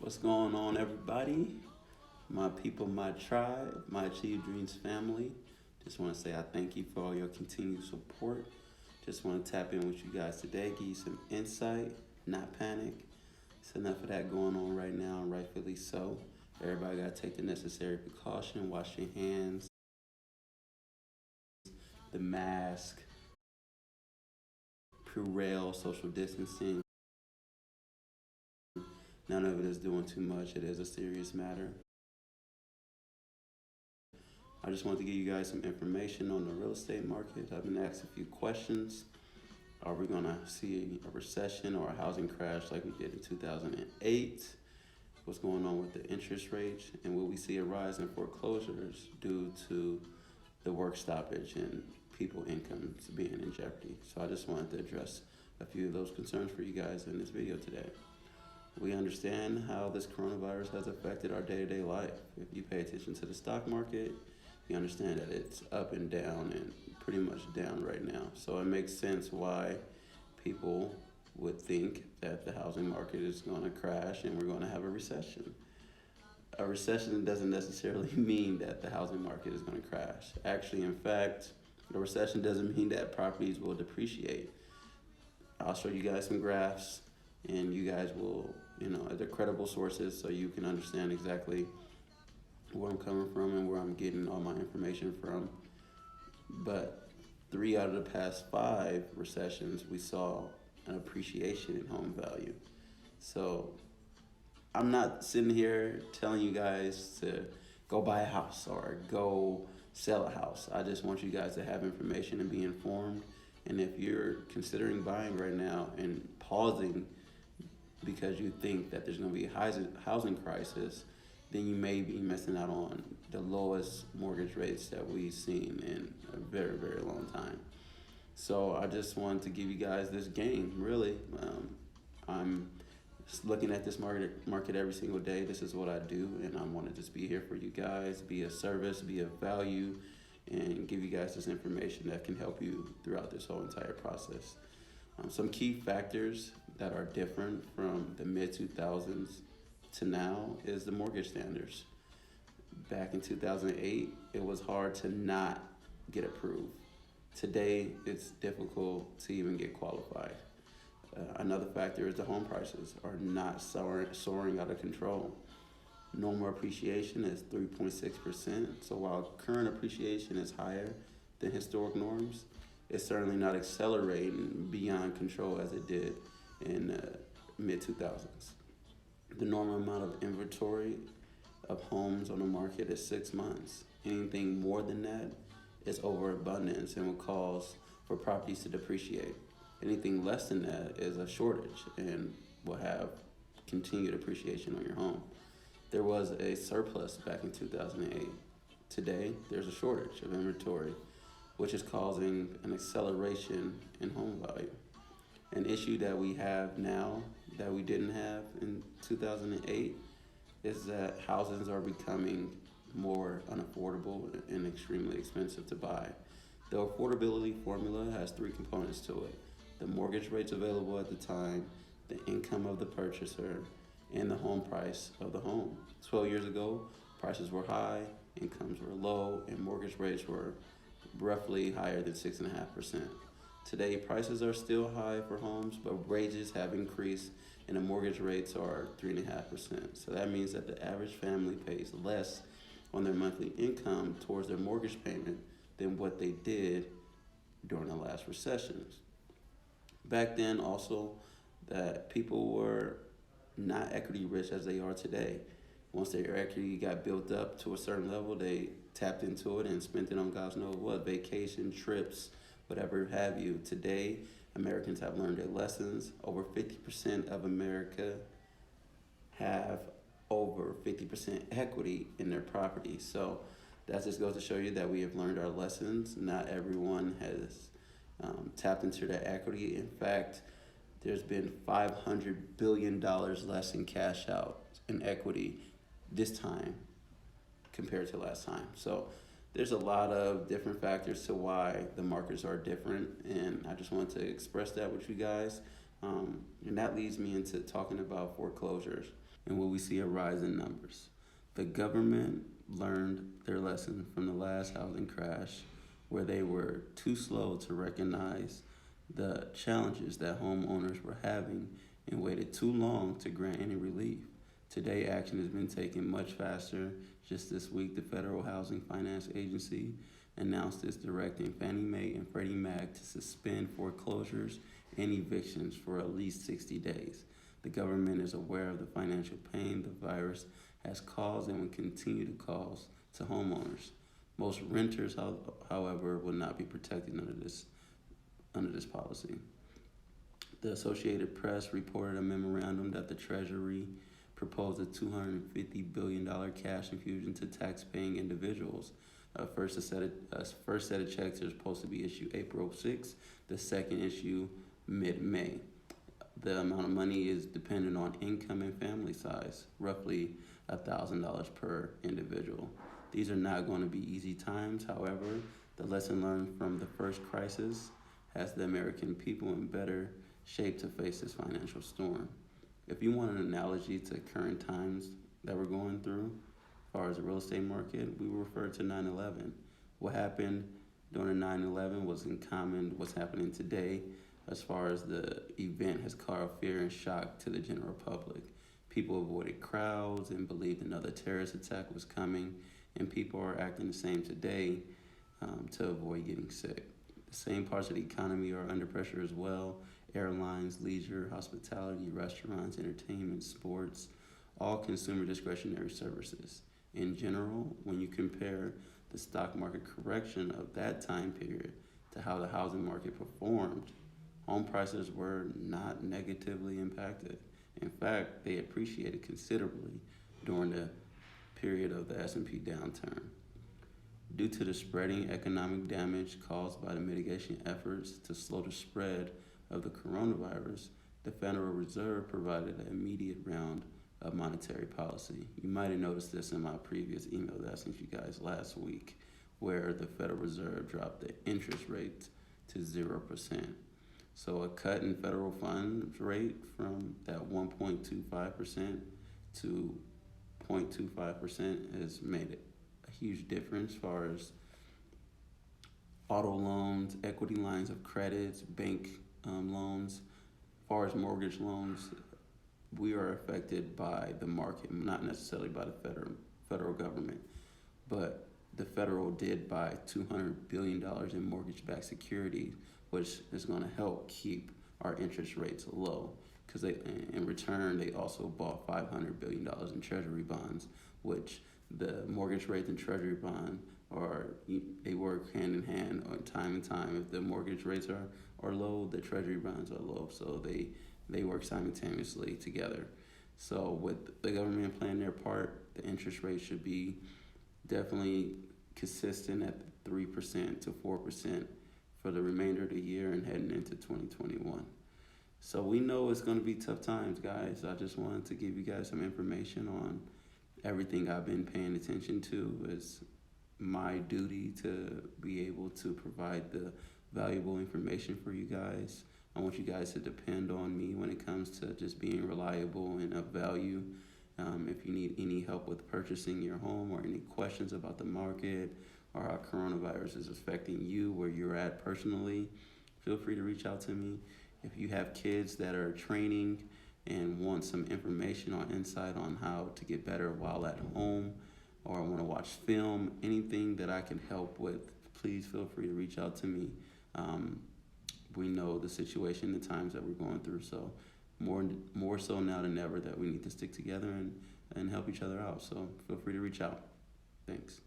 What's going on, everybody? My people, my tribe, my Achieve Dreams family. Just want to say I thank you for all your continued support. Just want to tap in with you guys today, give you some insight, not panic. It's enough of that going on right now, and rightfully so. Everybody got to take the necessary precaution, wash your hands, the mask, Purell, social distancing. None of it is doing too much. It is a serious matter. I just wanted to give you guys some information on the real estate market. I've been asked a few questions. Are we going to see a recession or a housing crash like we did in 2008? What's going on with the interest rates? And will we see a rise in foreclosures due to the work stoppage and people incomes being in jeopardy? So I just wanted to address a few of those concerns for you guys in this video today. We understand how this coronavirus has affected our day-to-day life. If you pay attention to the stock market, you understand that it's up and down and pretty much down right now. So it makes sense why people would think that the housing market is going to crash and we're going to have a recession. A recession doesn't necessarily mean that the housing market is going to crash. Actually, in fact, a recession doesn't mean that properties will depreciate. I'll show you guys some graphs and you guys will, they're credible sources so you can understand exactly where I'm coming from and where I'm getting all my information from. But 3 out of the past 5 recessions, we saw an appreciation in home value. So I'm not sitting here telling you guys to go buy a house or go sell a house. I just want you guys to have information and be informed. And if you're considering buying right now and pausing because you think that there's going to be a housing crisis, then you may be missing out on the lowest mortgage rates that we've seen in a very, very long time. So I just wanted to give you guys this game, really. I'm looking at this market every single day. This is what I do, and I want to just be here for you guys, be a service, be of value, and give you guys this information that can help you throughout this whole entire process. Some key factors that are different from the mid-2000s to now is the mortgage standards. Back in 2008, it was hard to not get approved. Today, it's difficult to even get qualified. Another factor is the home prices are not soaring out of control. Normal appreciation is 3.6%. So while current appreciation is higher than historic norms, it's certainly not accelerating beyond control as it did in the mid-2000s. The normal amount of inventory of homes on the market is 6 months. Anything more than that is overabundance and will cause for properties to depreciate. Anything less than that is a shortage and will have continued appreciation on your home. There was a surplus back in 2008. Today, there's a shortage of inventory, which is causing an acceleration in home value. An issue that we have now that we didn't have in 2008 is that houses are becoming more unaffordable and extremely expensive to buy. The affordability formula has 3 components to it: the mortgage rates available at the time, the income of the purchaser, and the home price of the home. 12 years ago, prices were high, incomes were low, and mortgage rates were roughly higher than 6.5%. Today, prices are still high for homes, but wages have increased and the mortgage rates are 3.5%. So that means that the average family pays less on their monthly income towards their mortgage payment than what they did during the last recessions. Back then, also, that people were not equity rich as they are today. Once their equity got built up to a certain level, they tapped into it and spent it on God knows what, vacation, trips, whatever have you. Today, Americans have learned their lessons. Over 50% of America have over 50% equity in their property. So that just goes to show you that we have learned our lessons. Not everyone has tapped into their equity. In fact, there's been $500 billion less in cash out in equity this time compared to last time. So there's a lot of different factors to why the markets are different, and I just wanted to express that with you guys. And that leads me into talking about foreclosures and will we see a rise in numbers. The government learned their lesson from the last housing crash where they were too slow to recognize the challenges that homeowners were having and waited too long to grant any relief. Today, action has been taken much faster. Just this week, the Federal Housing Finance Agency announced it's directing Fannie Mae and Freddie Mac to suspend foreclosures and evictions for at least 60 days. The government is aware of the financial pain the virus has caused and will continue to cause to homeowners. Most renters, however, will not be protected under this policy. The Associated Press reported a memorandum that the Treasury proposed a $250 billion cash infusion to tax-paying individuals. First set of checks are supposed to be issued April 6th. The second issue mid-May. The amount of money is dependent on income and family size, roughly $1,000 per individual. These are not going to be easy times. However, the lesson learned from the first crisis has the American people in better shape to face this financial storm. If you want an analogy to current times that we're going through, as far as the real estate market, we refer to 9/11. What happened during 9/11 was in common what's happening today as far as the event has caused fear and shock to the general public. People avoided crowds and believed another terrorist attack was coming, and people are acting the same today to avoid getting sick. The same parts of the economy are under pressure as well. Airlines, leisure, hospitality, restaurants, entertainment, sports, all consumer discretionary services. In general, when you compare the stock market correction of that time period to how the housing market performed, home prices were not negatively impacted. In fact, they appreciated considerably during the period of the S&P downturn. Due to the spreading economic damage caused by the mitigation efforts to slow the spread of the coronavirus, the Federal Reserve provided an immediate round of monetary policy. You might have noticed this in my previous email that I sent you guys last week, where the Federal Reserve dropped the interest rate to 0%. So a cut in federal funds rate from that 1.25% to 0.25% has made a huge difference as far as auto loans, equity lines of credits, bank loans. As far as mortgage loans, we are affected by the market, not necessarily by the federal government, but the federal did buy $200 billion in mortgage-backed securities, which is going to help keep our interest rates low. Because in return, they also bought $500 billion in treasury bonds, which the mortgage rate and treasury bond they work hand in hand on time and time. If the mortgage rates are low, the treasury bonds are low, so they work simultaneously together. So with the government playing their part, the interest rate should be definitely consistent at 3% to 4% for the remainder of the year and heading into 2021. So we know it's going to be tough times, guys. I just wanted to give you guys some information on everything I've been paying attention to. It's my duty to be able to provide the valuable information for you guys. I want you guys to depend on me when it comes to just being reliable and of value. If you need any help with purchasing your home or any questions about the market or how coronavirus is affecting you where you're at personally, feel free to reach out to me. If you have kids that are training and want some information or insight on how to get better while at home, or want to watch film, anything that I can help with, please feel free to reach out to me. We know the situation, the times that we're going through, so more so now than ever that we need to stick together and help each other out. So feel free to reach out. Thanks.